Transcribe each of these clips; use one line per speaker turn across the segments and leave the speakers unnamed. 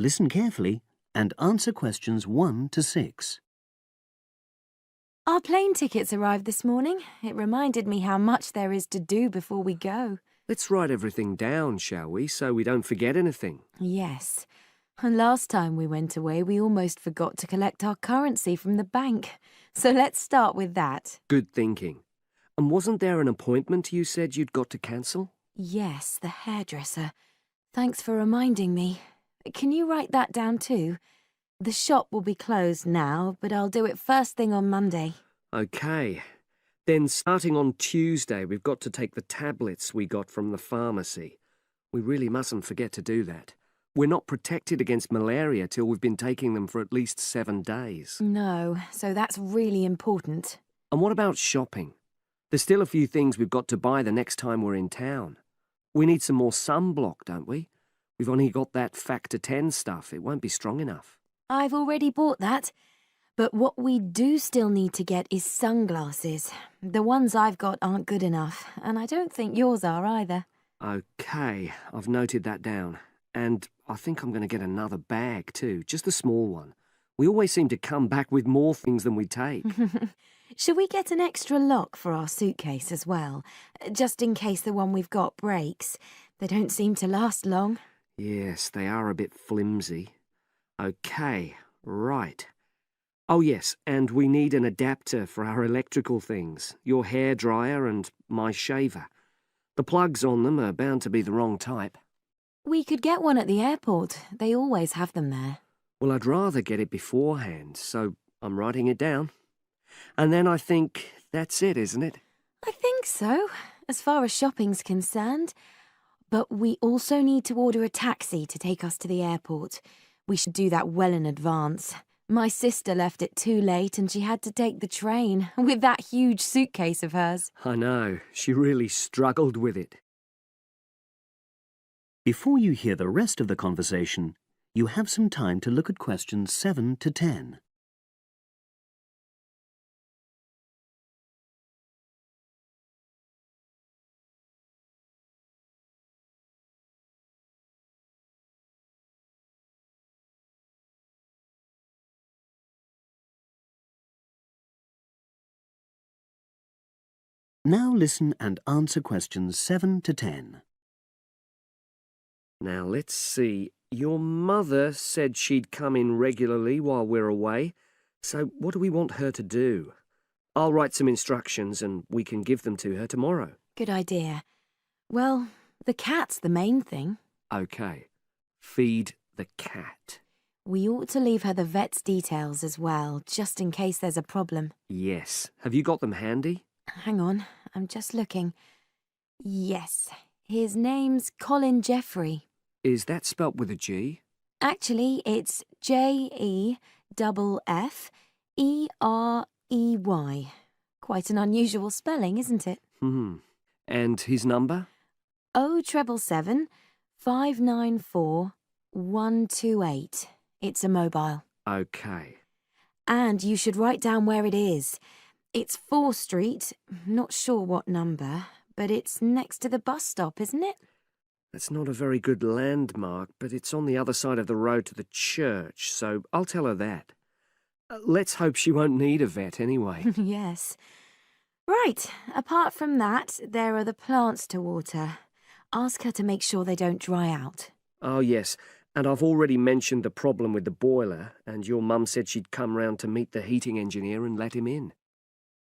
listen carefully and answer questions 1 to 6.
Our plane tickets arrived this morning. It reminded me how much there is to do before we go.
Let's write everything down, shall we, so we don't forget anything?
Yes. And last time we went away, we almost forgot to collect our currency from the bank. So let's start with that.
Good thinking. And wasn't there an appointment you said you'd got to cancel?
Yes, the hairdresser. Thanks for reminding me. Can you write that down too? The shop will be closed now, but I'll do it first thing on Monday.
OK. Then starting on Tuesday, we've got to take the tablets we got from the pharmacy. We really mustn't forget to do that. We're not protected against malaria till we've been taking them for at least 7 days.
No, so that's really important.
And what about shopping? There's still a few things we've got to buy the next time we're in town. We need some more sunblock, don't we? We've only got that Factor 10 stuff. It won't be strong enough.
I've already bought that. But what we do still need to get is sunglasses. The ones I've got aren't good enough, and I don't think yours are either.
OK, I've noted that down. And I think I'm going to get another bag too, just a small one. We always seem to come back with more things than we take.
Should we get an extra lock for our suitcase as well, just in case the one we've got breaks? They don't seem to last long.
Yes, they are a bit flimsy. OK, right. Oh yes, and we need an adapter for our electrical things, your hairdryer and my shaver. The plugs on them are bound to be the wrong type.
We could get one at the airport. They always have them there.
Well, I'd rather get it beforehand, so I'm writing it down. And then I think that's it, isn't it?
I think so, as far as shopping's concerned. But we also need to order a taxi to take us to the airport. We should do that well in advance. My sister left it too late and she had to take the train with that huge suitcase of hers.
I know. She really struggled with it.
Before you hear the rest of the conversation, you have some time to look at questions 7 to 10. Now listen and answer questions 7 to 10.
Now, let's see. Your mother said she'd come in regularly while we're away, so what do we want her to do? I'll write some instructions and we can give them to her tomorrow.
Good idea. Well, the cat's the main thing.
OK. Feed the cat.
We ought to leave her the vet's details as well, just in case there's a problem.
Yes. Have you got them handy?
Hang on, I'm just looking. Yes, his name's Colin Jeffrey.
Is that spelt with a G?
Actually, it's Jeffrey. Quite an unusual spelling, isn't it?
And his number?
077 594 128. It's a mobile.
OK.
And you should write down where it is. It's 4th Street, not sure what number, but it's next to the bus stop, isn't it?
That's not a very good landmark, but it's on the other side of the road to the church, so I'll tell her that. Let's hope she won't need a vet anyway.
Yes. Right, apart from that, there are the plants to water. Ask her to make sure they don't dry out.
Oh, yes, and I've already mentioned the problem with the boiler, and your mum said she'd come round to meet the heating engineer and let him in.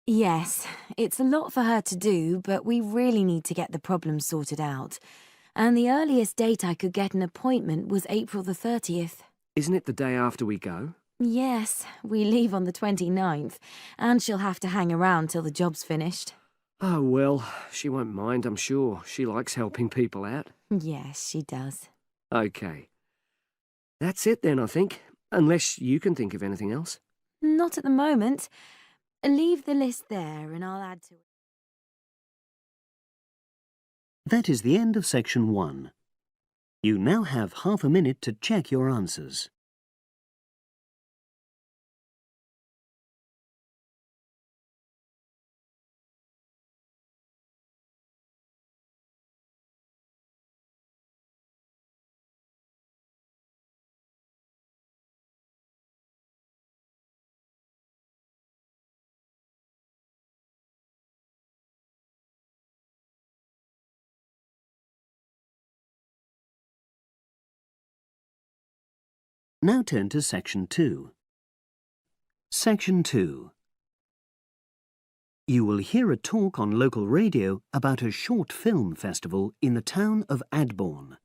Yes, it's a lot for her to do, but we really need to get the problem sorted out. And the earliest date I could get an appointment was April the 30th.
Isn't it the day after we go?
Yes, we leave on the 29th, and she'll have to hang around till the job's finished.
Oh, well, she won't mind, I'm sure. She likes helping people out.
Yes, she does.
OK. That's it then, I think. Unless you can think of anything else.
Not at the moment. Leave the list there and I'll add to it.
That is the end of section 1. You now have half a minute to check your answers. Now turn to Section 2. Section 2. You will hear a talk on local radio about a short film festival in the town of Adbourne.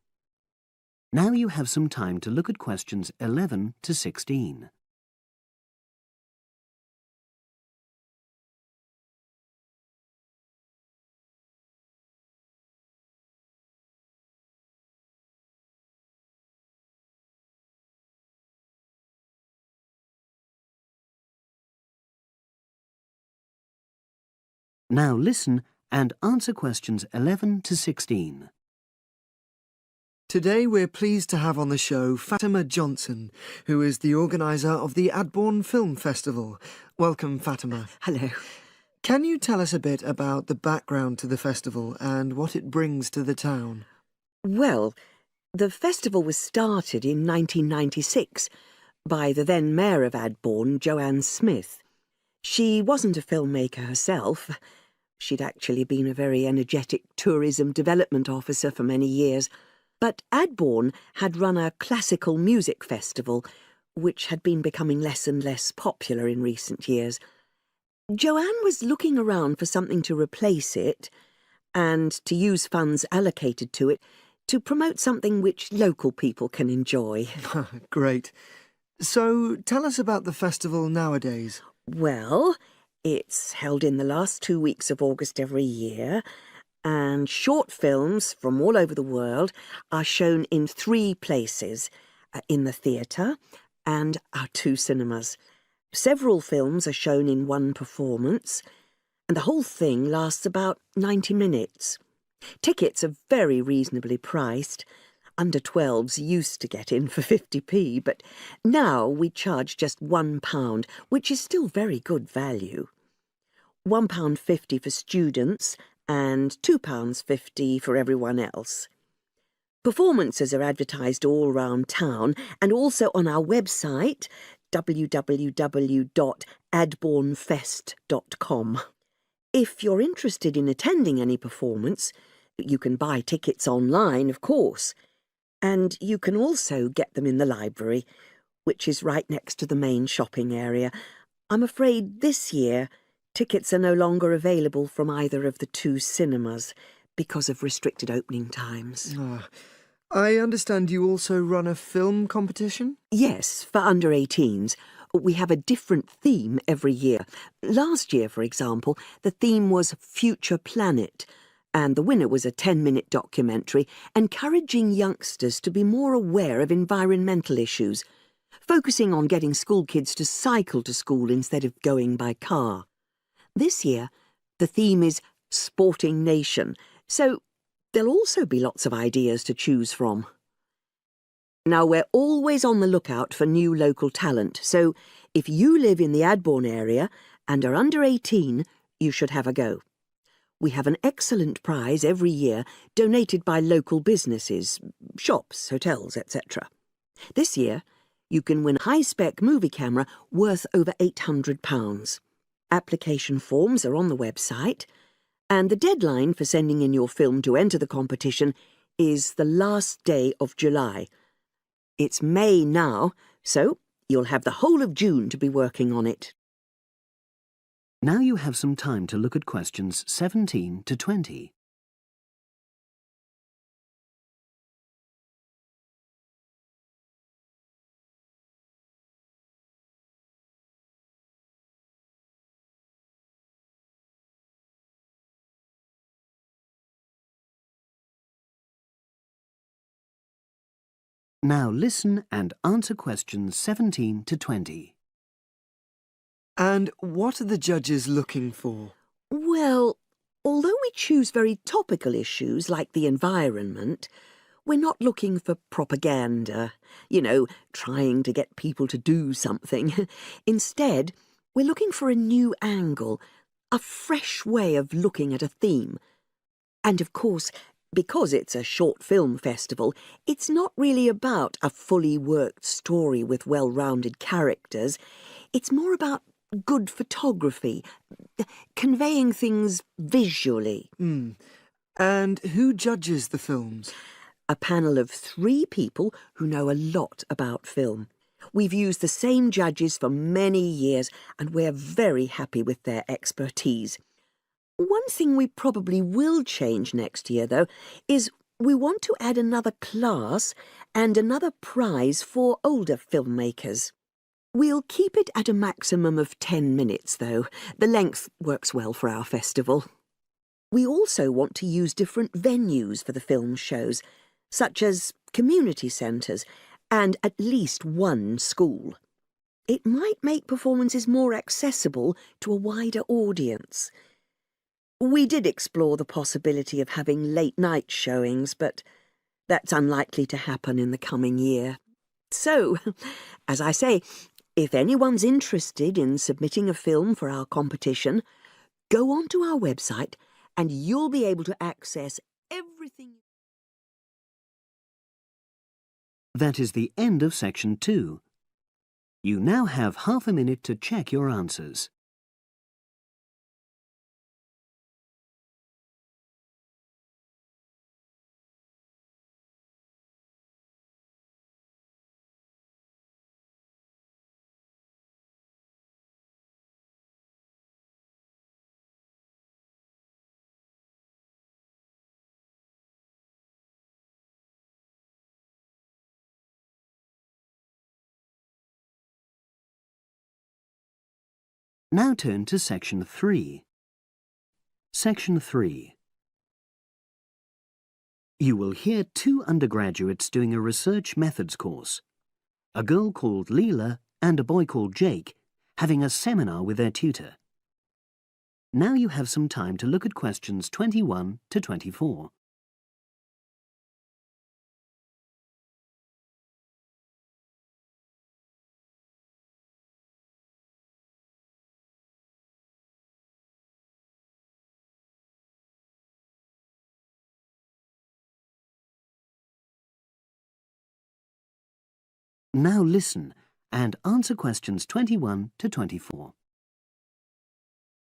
Now you have some time to look at questions 11 to 16. Now listen and answer questions 11 to 16.
Today we're pleased to have on the show Fatima Johnson, who is the organiser of the Adbourne Film Festival. Welcome, Fatima.
Hello.
Can you tell us a bit about the background to the festival and what it brings to the town?
Well, the festival was started in 1996 by the then Mayor of Adbourne, Joanne Smith. She wasn't a filmmaker herself. She'd actually been a very energetic tourism development officer for many years. But Adbourne had run a classical music festival, which had been becoming less and less popular in recent years. Joanne was looking around for something to replace it and to use funds allocated to it to promote something which local people can enjoy.
Great. So tell us about the festival nowadays.
Well, it's held in the last 2 weeks of August every year, and short films from all over the world are shown in 3 places, in the theatre and our 2 cinemas. Several films are shown in one performance, and the whole thing lasts about 90 minutes. Tickets are very reasonably priced. Under 12s used to get in for 50p, but now we charge just £1, which is still very good value. £1.50 for students and £2.50 for everyone else. Performances are advertised all round town and also on our website, www.adbournefest.com. If you're interested in attending any performance, you can buy tickets online, of course, and you can also get them in the library, which is right next to the main shopping area. I'm afraid this year tickets are no longer available from either of the 2 cinemas because of restricted opening times.
I understand you also run a film competition?
Yes, for under 18s. We have a different theme every year. Last year, for example, the theme was Future Planet, and the winner was a 10-minute documentary encouraging youngsters to be more aware of environmental issues, focusing on getting school kids to cycle to school instead of going by car. This year, the theme is Sporting Nation, so there'll also be lots of ideas to choose from. Now, we're always on the lookout for new local talent, so if you live in the Adbourne area and are under 18, you should have a go. We have an excellent prize every year donated by local businesses, shops, hotels, etc. This year, you can win a high-spec movie camera worth over £800. Application forms are on the website, and the deadline for sending in your film to enter the competition is the last day of July. It's May now, so you'll have the whole of June to be working on it.
Now you have some time to look at questions 17 to 20. Now listen and answer questions 17 to 20.
And what are the judges looking for?
Well, although we choose very topical issues like the environment, we're not looking for propaganda, trying to get people to do something. Instead, we're looking for a new angle, a fresh way of looking at a theme. And of course, because it's a short film festival, it's not really about a fully worked story with well-rounded characters. It's more about good photography, conveying things visually.
And who judges the films?
A panel of 3 people who know a lot about film. We've used the same judges for many years, and we're very happy with their expertise. One thing we probably will change next year, though, is we want to add another class and another prize for older filmmakers. We'll keep it at a maximum of 10 minutes, though. The length works well for our festival. We also want to use different venues for the film shows, such as community centres and at least one school. It might make performances more accessible to a wider audience. We did explore the possibility of having late-night showings, but that's unlikely to happen in the coming year. So, as I say, if anyone's interested in submitting a film for our competition, go onto our website and you'll be able to access everything.
That is the end of section 2. You now have half a minute to check your answers. Now turn to section 3. Section 3. You will hear 2 undergraduates doing a research methods course. A girl called Leela and a boy called Jake having a seminar with their tutor. Now you have some time to look at questions 21 to 24. Now listen and answer questions 21 to 24.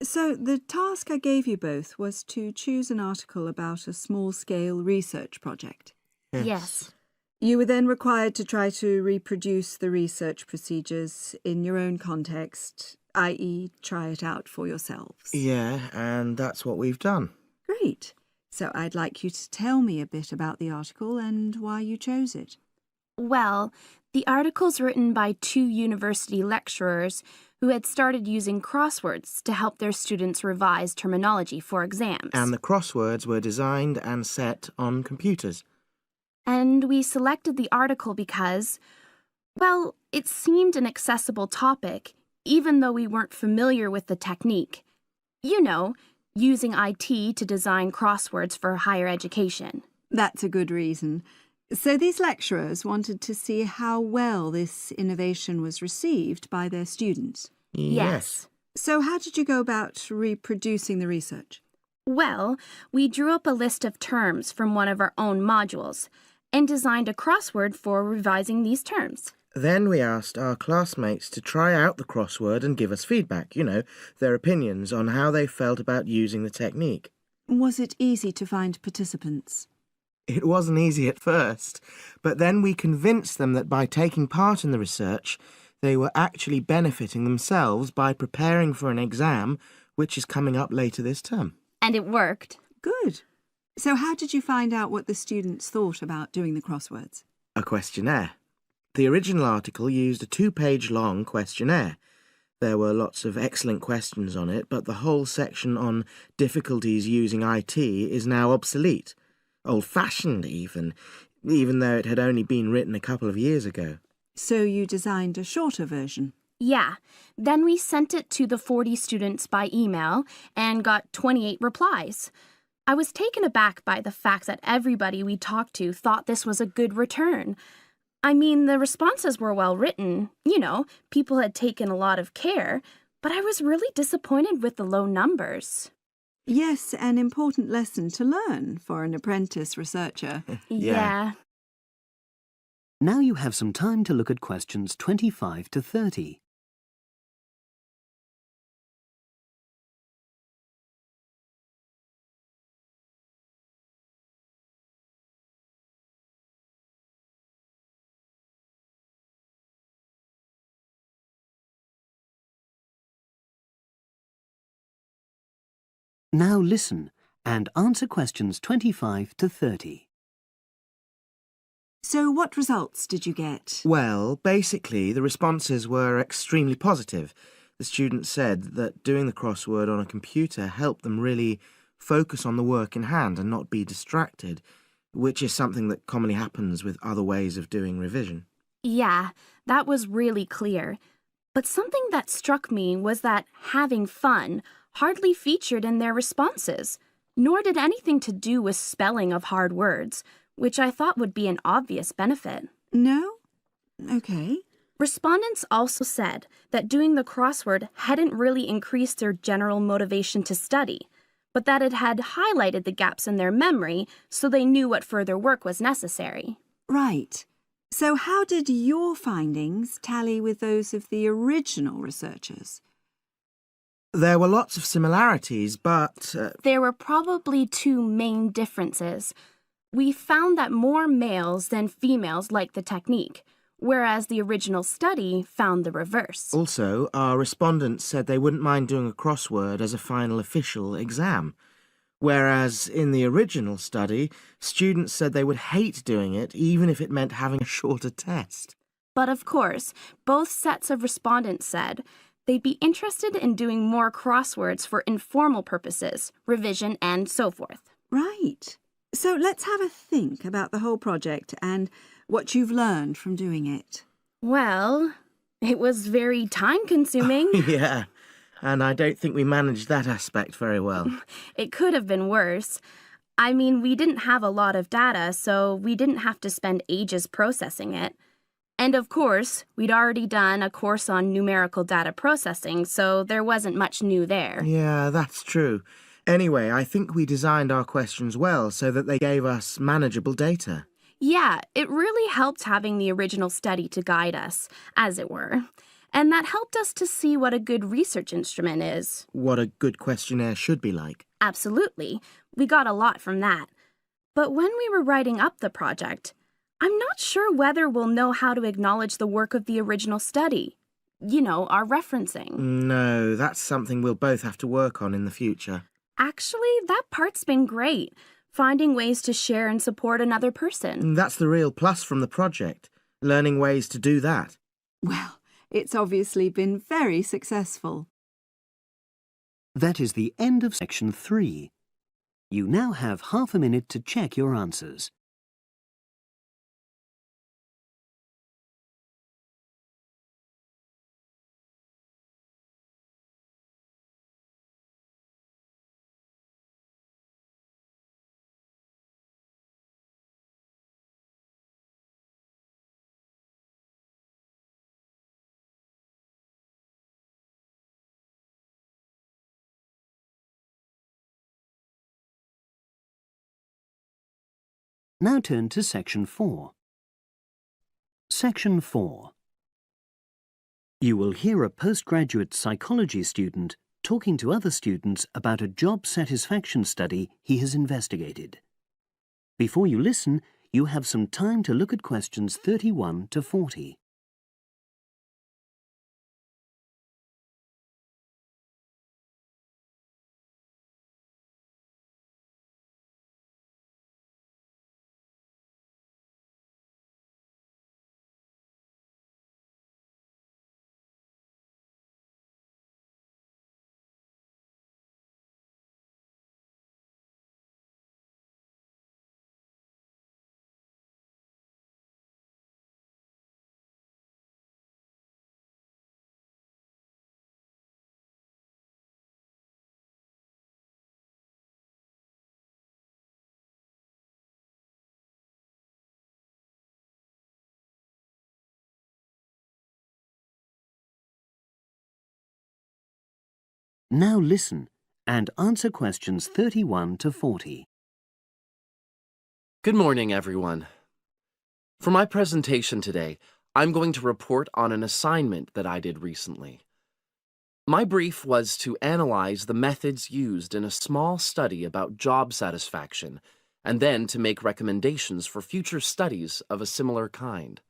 So, the task I gave you both was to choose an article about a small-scale research project.
Yes.
You were then required to try to reproduce the research procedures in your own context, i.e. try it out for yourselves.
Yeah, and that's what we've done.
Great. So I'd like you to tell me a bit about the article and why you chose it.
Well, the article's written by 2 university lecturers who had started using crosswords to help their students revise terminology for exams.
And the crosswords were designed and set on computers.
And we selected the article because, well, it seemed an accessible topic, even though we weren't familiar with the technique. You know, using IT to design crosswords for higher education.
That's a good reason. So these lecturers wanted to see how well this innovation was received by their students.
Yes.
So how did you go about reproducing the research?
Well, we drew up a list of terms from one of our own modules and designed a crossword for revising these terms.
Then we asked our classmates to try out the crossword and give us feedback, their opinions on how they felt about using the technique.
Was it easy to find participants?
It wasn't easy at first, but then we convinced them that by taking part in the research, they were actually benefiting themselves by preparing for an exam which is coming up later this term.
And it worked.
Good. So how did you find out what the students thought about doing the crosswords?
A questionnaire. The original article used a 2-page long questionnaire. There were lots of excellent questions on it, but the whole section on difficulties using IT is now obsolete. Old-fashioned even though it had only been written a couple of years ago.
So you designed a shorter version?
Yeah. Then we sent it to the 40 students by email and got 28 replies. I was taken aback by the fact that everybody we talked to thought this was a good return. I mean, the responses were well written. People had taken a lot of care, but I was really disappointed with the low numbers.
Yes, an important lesson to learn for an apprentice researcher.
Yeah.
Now you have some time to look at questions 25 to 30. Now listen and answer questions 25 to 30.
So what results did you get?
Well, basically, the responses were extremely positive. The students said that doing the crossword on a computer helped them really focus on the work in hand and not be distracted, which is something that commonly happens with other ways of doing revision.
Yeah, that was really clear. But something that struck me was that having fun hardly featured in their responses, nor did anything to do with spelling of hard words, which I thought would be an obvious benefit.
No? Okay.
Respondents also said that doing the crossword hadn't really increased their general motivation to study, but that it had highlighted the gaps in their memory so they knew what further work was necessary.
Right. So how did your findings tally with those of the original researchers?
There were lots of similarities, but...
There were probably two main differences. We found that more males than females liked the technique, whereas the original study found the reverse.
Also, our respondents said they wouldn't mind doing a crossword as a final official exam, whereas in the original study, students said they would hate doing it even if it meant having a shorter test.
But of course, both sets of respondents said they'd be interested in doing more crosswords for informal purposes, revision, and so forth.
Right. So let's have a think about the whole project and what you've learned from doing it.
Well, it was very time-consuming.
Yeah, and I don't think we managed that aspect very well.
It could have been worse. I mean, we didn't have a lot of data, so we didn't have to spend ages processing it. And of course, we'd already done a course on numerical data processing, so there wasn't much new there.
Yeah, that's true. Anyway, I think we designed our questions well so that they gave us manageable data.
Yeah, it really helped having the original study to guide us, as it were. And that helped us to see what a good research instrument is.
What a good questionnaire should be like.
Absolutely. We got a lot from that. But when we were writing up the project, I'm not sure whether we'll know how to acknowledge the work of the original study. You know, our referencing.
No, that's something we'll both have to work on in the future.
Actually, that part's been great. Finding ways to share and support another person.
That's the real plus from the project, learning ways to do that.
Well, it's obviously been very successful.
That is the end of section 3. You now have half a minute to check your answers. Now turn to section 4. Section 4. You will hear a postgraduate psychology student talking to other students about a job satisfaction study he has investigated. Before you listen, you have some time to look at questions 31 to 40. Now listen and answer questions 31 to 40.
Good morning, everyone. For my presentation today, I'm going to report on an assignment that I did recently. My brief was to analyze the methods used in a small study about job satisfaction, and then to make recommendations for future studies of a similar kind.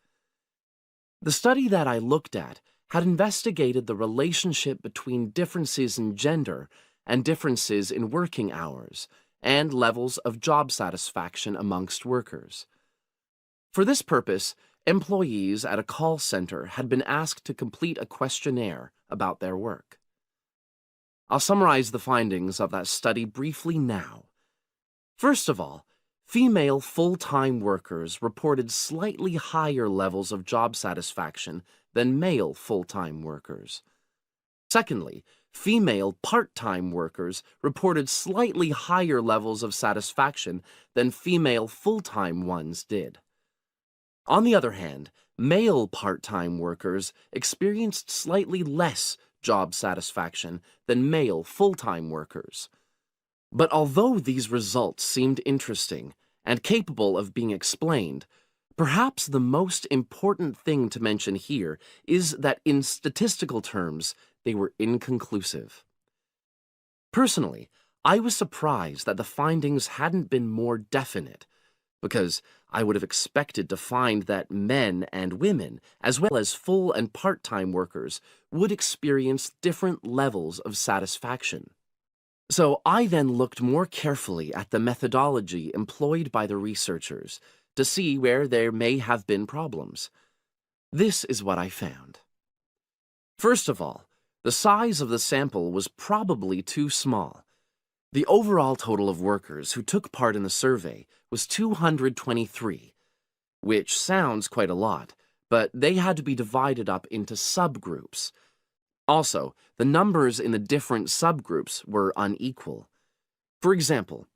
The study that I looked at had investigated the relationship between differences in gender and differences in working hours, and levels of job satisfaction amongst workers. For this purpose, employees at a call center had been asked to complete a questionnaire about their work. I'll summarize the findings of that study briefly now. First of all, female full-time workers reported slightly higher levels of job satisfaction than male full-time workers. Secondly, female part-time workers reported slightly higher levels of satisfaction than female full-time ones did. On the other hand, male part-time workers experienced slightly less job satisfaction than male full-time workers. But although these results seemed interesting and capable of being explained, perhaps the most important thing to mention here is that in statistical terms, they were inconclusive. Personally, I was surprised that the findings hadn't been more definite, because I would have expected to find that men and women, as well as full and part-time workers, would experience different levels of satisfaction. So I then looked more carefully at the methodology employed by the researchers to see where there may have been problems. This is what I found. First of all, the size of the sample was probably too small. The overall total of workers who took part in the survey was 223, which sounds quite a lot, but they had to be divided up into subgroups. Also, the numbers in the different subgroups were unequal. For example,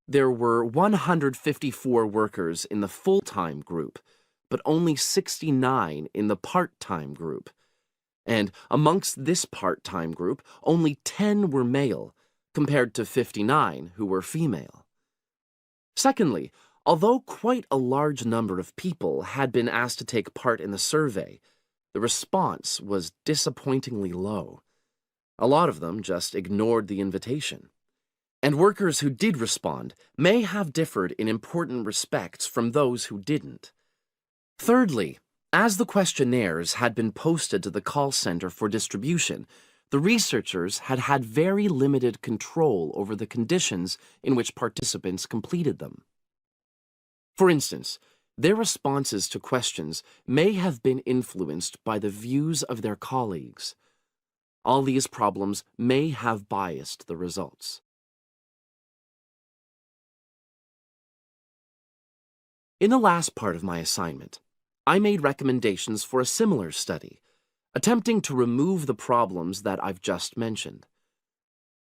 there were 154 workers in the full-time group, but only 69 in the part-time group. And amongst this part-time group, only 10 were male, compared to 59 who were female. Secondly, although quite a large number of people had been asked to take part in the survey, the response was disappointingly low. A lot of them just ignored the invitation. And workers who did respond may have differed in important respects from those who didn't. Thirdly, as the questionnaires had been posted to the call center for distribution, the researchers had had very limited control over the conditions in which participants completed them. For instance, their responses to questions may have been influenced by the views of their colleagues. All these problems may have biased the results. In the last part of my assignment, I made recommendations for a similar study, attempting to remove the problems that I've just mentioned.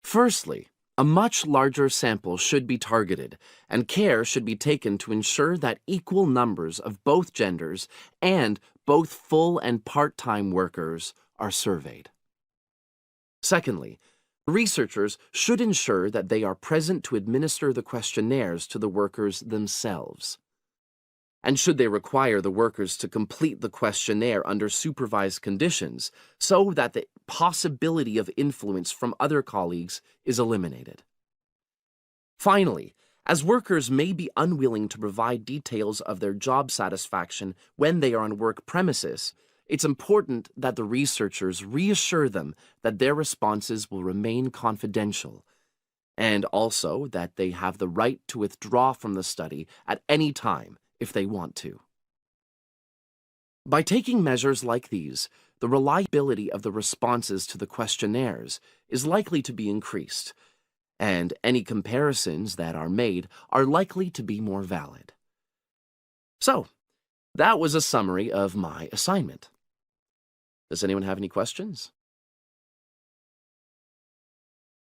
Firstly, a much larger sample should be targeted, and care should be taken to ensure that equal numbers of both genders and both full and part-time workers are surveyed. Secondly, researchers should ensure that they are present to administer the questionnaires to the workers themselves. And should they require the workers to complete the questionnaire under supervised conditions so that the possibility of influence from other colleagues is eliminated. Finally, as workers may be unwilling to provide details of their job satisfaction when they are on work premises, it's important that the researchers reassure them that their responses will remain confidential, and also that they have the right to withdraw from the study at any time if they want to. By taking measures like these, the reliability of the responses to the questionnaires is likely to be increased, and any comparisons that are made are likely to be more valid. So, that was a summary of my assignment. Does anyone have any questions?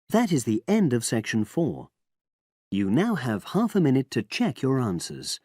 That is the end of section 4. You now have half a minute to check your answers.